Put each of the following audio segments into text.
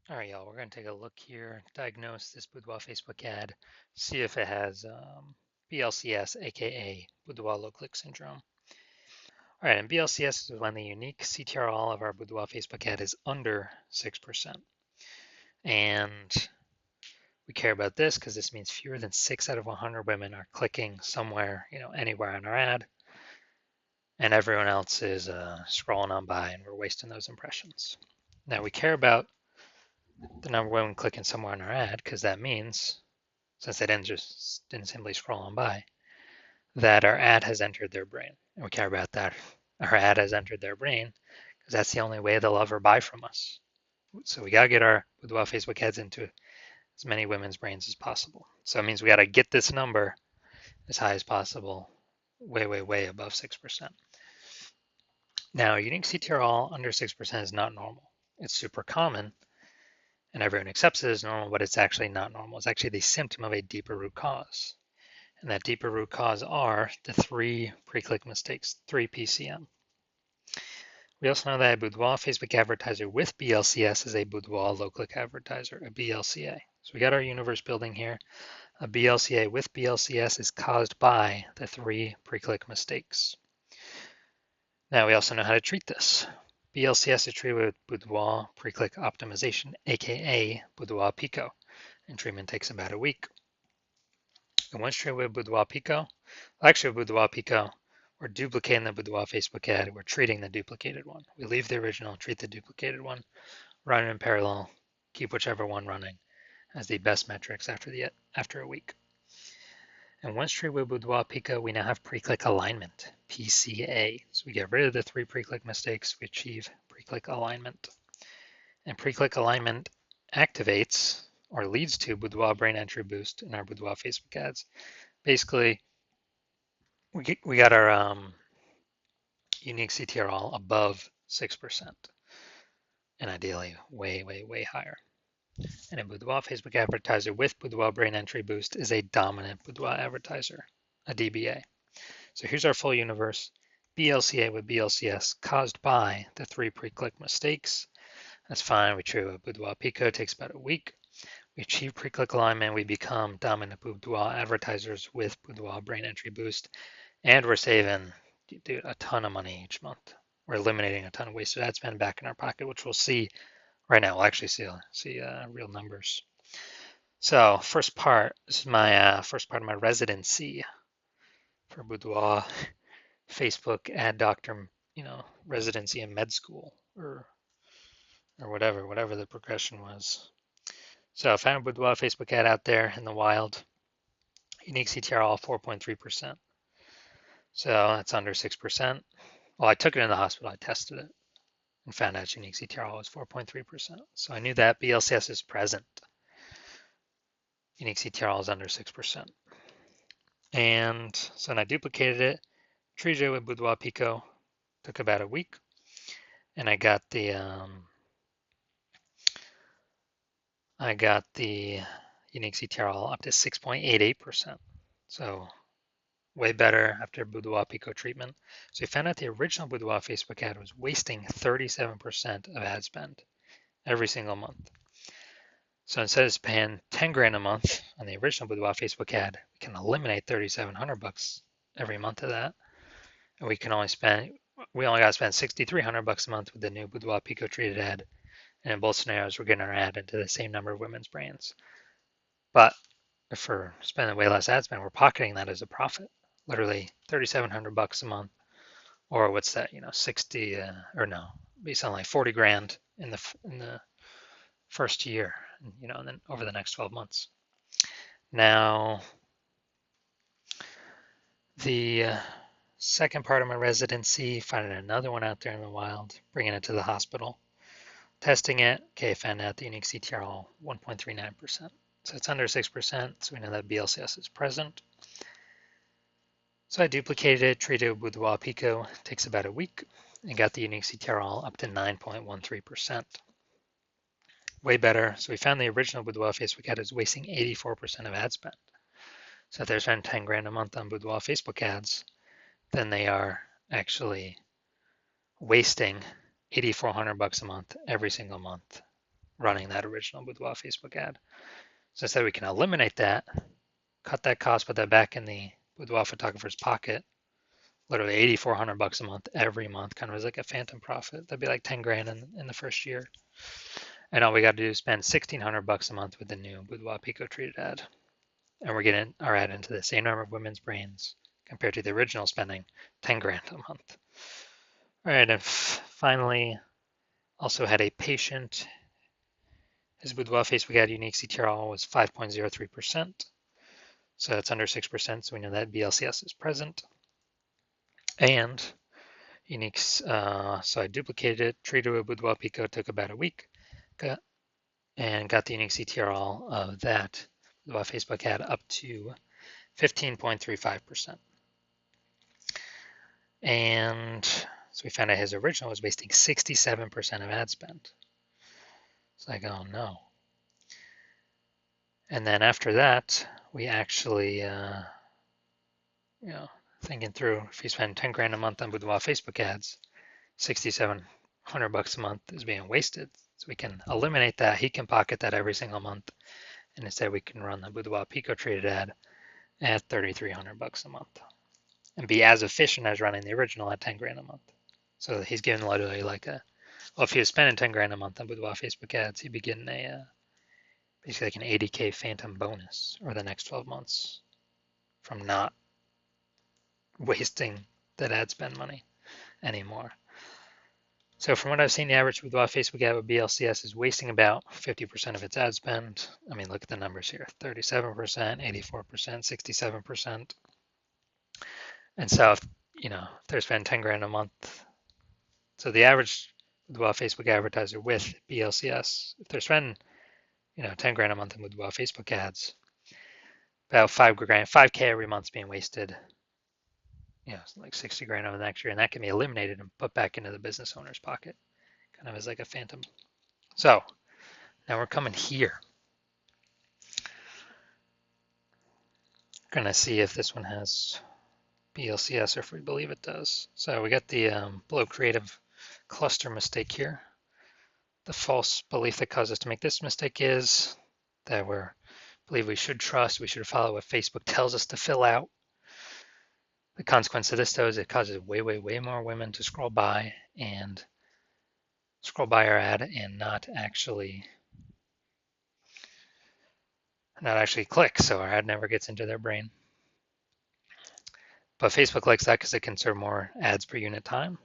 All right, y'all, we're going to take a look here, diagnose this Boudoir Facebook ad, see if it has BLCS, aka Boudoir low click syndrome. All right, and BLCS is when the unique CTRL of our Boudoir Facebook ad is under 6%. And we care about this because this means fewer than 6 out of 100 women are clicking somewhere, anywhere on our ad, and everyone else is scrolling on by and we're wasting those impressions. Now, we care about the number of women clicking somewhere on our ad because that means, since they didn't simply scroll on by, that our ad has entered their brain. And we care about that. Our ad has entered their brain because that's the only way they'll ever buy from us. So we got to get our Boudoir Facebook ads into as many women's brains as possible. So it means we got to get this number as high as possible, way, way, way above 6%. Now, unique CTRL under 6% is not normal. It's super common, and everyone accepts it as normal, but it's actually not normal. It's actually the symptom of a deeper root cause. And that deeper root cause are the 3 pre-click mistakes, 3 PCM. We also know that a Boudoir Facebook advertiser with BLCS is a Boudoir low-click advertiser, a BLCA. So we got our universe building here. A BLCA with BLCS is caused by the 3 pre-click mistakes. Now we also know how to treat this. BLCS is treated with Boudoir pre-click optimization, aka Boudoir Pico, and treatment takes about a week. And once treated with Boudoir Pico, actually with Boudoir Pico, we're duplicating the Boudoir Facebook ad. We're treating the duplicated one. We leave the original, treat the duplicated one, run it in parallel, keep whichever one running as the best metrics after a week. And once treated with Boudoir Pico, we now have pre-click alignment, PCA. So we get rid of the 3 pre-click mistakes. We achieve pre-click alignment. And pre-click alignment activates or leads to Boudoir brain entry boost in our Boudoir Facebook ads. Basically, we got our unique CTRL above 6%, and ideally way, way, way higher. And a Boudoir Facebook advertiser with Boudoir brain entry boost is a dominant Boudoir advertiser, a DBA. So here's our full universe. BLCA with BLCS caused by the 3 pre-click mistakes. That's fine. We treat with Boudoir Pico, takes about a week. We achieve pre-click alignment. We become dominant Boudoir advertisers with Boudoir brain entry boost. And we're saving a ton of money each month. We're eliminating a ton of wasted ad spend back in our pocket, which we'll see right now. We'll actually see real numbers. So first part, this is my first part of my residency for Boudoir Facebook ad doctor, residency in med school or whatever the progression was. So I found a Boudoir Facebook ad out there in the wild. Unique CTRL 4.3%. So that's under 6%. Well, I took it in the hospital, I tested it, and found out unique CTRL was 4.3%. So I knew that BLCS is present. Unique CTRL is under 6%. And so then I duplicated it, treated it with Boudoir Pico, took about a week, and I got the unique CTRL up to 6.88%. So way better after Boudoir Pico treatment. So we found out the original Boudoir Facebook ad was wasting 37% of ad spend every single month. So instead of paying 10 grand a month on the original Boudoir Facebook ad, we can eliminate 3,700 bucks every month of that. And we only got to spend 6,300 bucks a month with the new Boudoir Pico treated ad. And in both scenarios, we're getting our ad into the same number of women's brains. But if we're spending way less ad spend, we're pocketing that as a profit. Literally 3,700 bucks a month, or what's that? 60 or no, be something like 40 grand in the first year, and then over the next 12 months. Now, the second part of my residency, finding another one out there in the wild, bringing it to the hospital, testing it. Okay, found out the unique CTRL 1.39%. So it's under 6%, so we know that BLCS is present. So I duplicated it, treated it with Boudoir Pico, takes about a week, and got the unique CTRL up to 9.13%. Way better. So we found the original Boudoir Facebook ad is wasting 84% of ad spend. So if they're spending 10 grand a month on Boudoir Facebook ads, then they are actually wasting 8,400 bucks a month every single month running that original Boudoir Facebook ad. So instead we can eliminate that, cut that cost, put that back in the Boudoir photographer's pocket, literally $8,400 a month every month, kind of as like a phantom profit. That'd be like 10 grand in the first year. And all we got to do is spend $1,600 a month with the new Boudoir Pico treated ad. And we're getting our ad into the same number of women's brains compared to the original spending 10 grand a month. All right, and finally, also had a patient. His Boudoir Facebook ad unique CTRL was 5.03%. So that's under 6%. So we know that BLCS is present. And unique, so I duplicated it, treated with Boudoir Pico, took about a week, and got the unique CTRL of that Boudoir Facebook ad up to 15.35%. And so we found out his original was wasting 67% of ad spend. It's like, oh no. And then after that, we actually, thinking through, if you spend 10 grand a month on Boudoir Facebook ads, $6,700 a month is being wasted. So we can eliminate that. He can pocket that every single month. And instead we can run the Boudoir Pico treated ad at $3,300 a month and be as efficient as running the original at 10 grand a month. So he's getting literally like if he was spending 10 grand a month on Boudoir Facebook ads, he'd be getting basically like an 80K phantom bonus over the next 12 months from not wasting that ad spend money anymore. So from what I've seen, the average Boudoir Facebook ad with BLCS is wasting about 50% of its ad spend. I mean, look at the numbers here, 37%, 84%, 67%. And so, if they're spending 10 grand a month, so the average Boudoir Facebook advertiser with BLCS, if they're spending, 10 grand a month in Boudoir Facebook ads, about 5K every month is being wasted, like 60 grand over the next year, and that can be eliminated and put back into the business owner's pocket, kind of as like a phantom. So now we're coming here. We're gonna see if this one has BLCS or if we believe it does. So we got the below creative cluster mistake here. The false belief that caused us to make this mistake is that we believe we should follow what Facebook tells us to fill out. The consequence of this, though, is it causes way, way, way more women to scroll by our ad and not actually click, so our ad never gets into their brain. But Facebook likes that because it can serve more ads per unit time.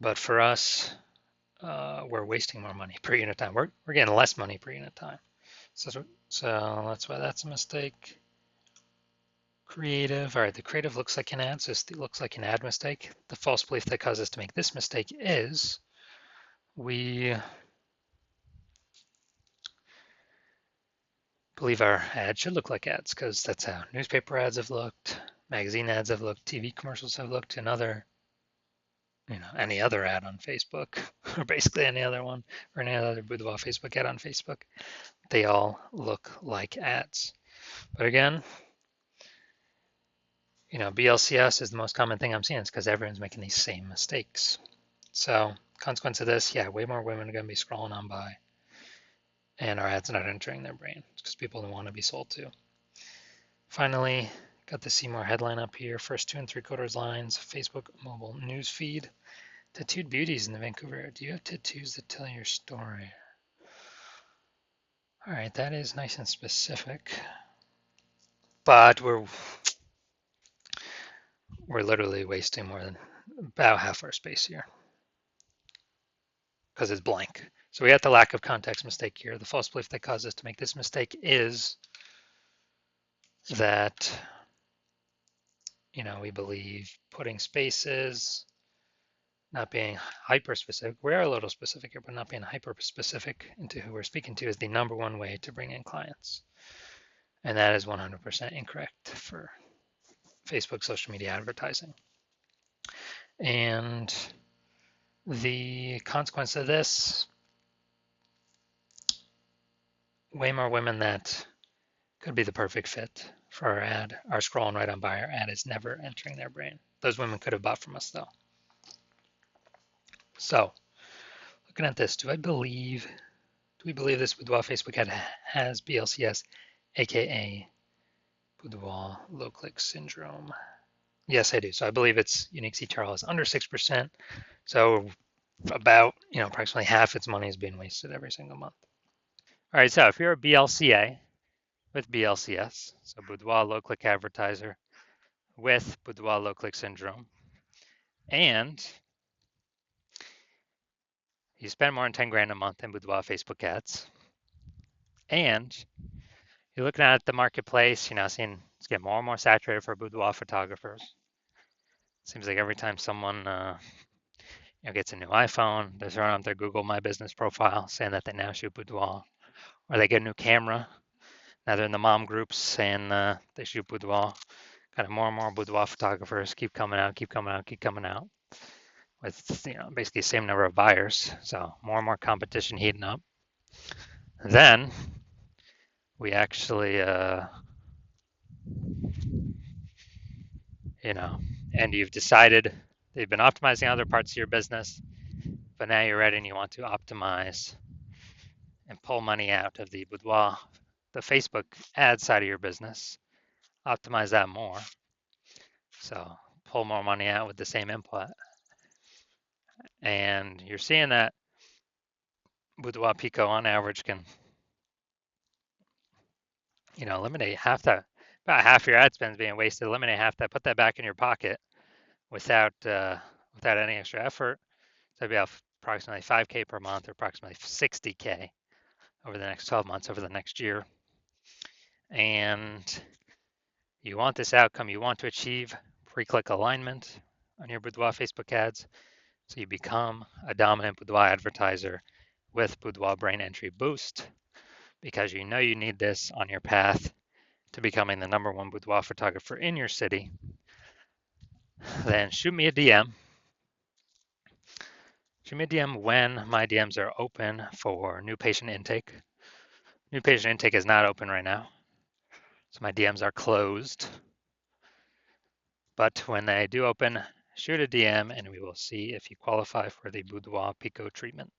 But for us, we're wasting more money per unit time. We're getting less money per unit time. So that's why that's a mistake. Creative. All right, the creative looks like an ad, so it looks like an ad mistake. The false belief that caused us to make this mistake is we believe our ad should look like ads because that's how newspaper ads have looked, magazine ads have looked, TV commercials have looked, and any other ad on Facebook, or basically any other one, or any other Boudoir Facebook ad on Facebook. They all look like ads. But again, BLCS is the most common thing I'm seeing. It's because everyone's making these same mistakes. So consequence of this, way more women are going to be scrolling on by, and our ads not entering their brain because people don't want to be sold to. Finally, got the see more headline up here. First 2 3/4 lines, Facebook mobile news feed. Tattooed beauties in the Vancouver area. Do you have tattoos that tell your story? All right, that is nice and specific, but we're literally wasting more than about half our space here because it's blank. So we have the lack of context mistake here. The false belief that caused us to make this mistake is that, we believe putting spaces, not being hyper specific. We are a little specific here, but not being hyper specific into who we're speaking to is the number one way to bring in clients. And that is 100% incorrect for Facebook social media advertising. And the consequence of this, way more women that could be the perfect fit for our ad are scrolling right on by. Our ad is never entering their brain. Those women could have bought from us though. So looking at this, do I believe Do we believe this Boudoir Facebook ad has BLCS, aka Boudoir low click syndrome? Yes, I do. So I believe its unique CTRL is under 6%. So about, approximately half its money is being wasted every single month. All right, so if you're a BLCA with BLCS, so Boudoir low click advertiser with Boudoir low click syndrome, and you spend more than 10 grand a month in Boudoir Facebook ads, and you're looking at the marketplace, seeing it's getting more and more saturated for boudoir photographers. Seems like every time someone gets a new iPhone, they're throwing up their Google My Business profile saying that they now shoot boudoir, or they get a new camera. Now they're in the mom groups saying they shoot boudoir. Kind of more and more boudoir photographers keep coming out, keep coming out, keep coming out with basically the same number of buyers. So more and more competition heating up. Then we actually and you've decided that you've been optimizing other parts of your business, but now you're ready and you want to optimize and pull money out of the boudoir, the Facebook ad side of your business, optimize that more. So pull more money out with the same input. And you're seeing that Boudoir Pico on average can, eliminate about half your ad spend is being wasted, eliminate half that, put that back in your pocket without any extra effort. So it'd be approximately 5K per month, or approximately 60K over the next 12 months, over the next year. And you want this outcome, you want to achieve pre-click alignment on your Boudoir Facebook ads. So you become a dominant Boudoir advertiser with Boudoir Brain Entry Boost, because you know you need this on your path to becoming the #1 boudoir photographer in your city. Then shoot me a DM. Shoot me a DM when my DMs are open for new patient intake. New patient intake is not open right now, so my DMs are closed. But when they do open, shoot a DM and we will see if you qualify for the Boudoir Pico treatment.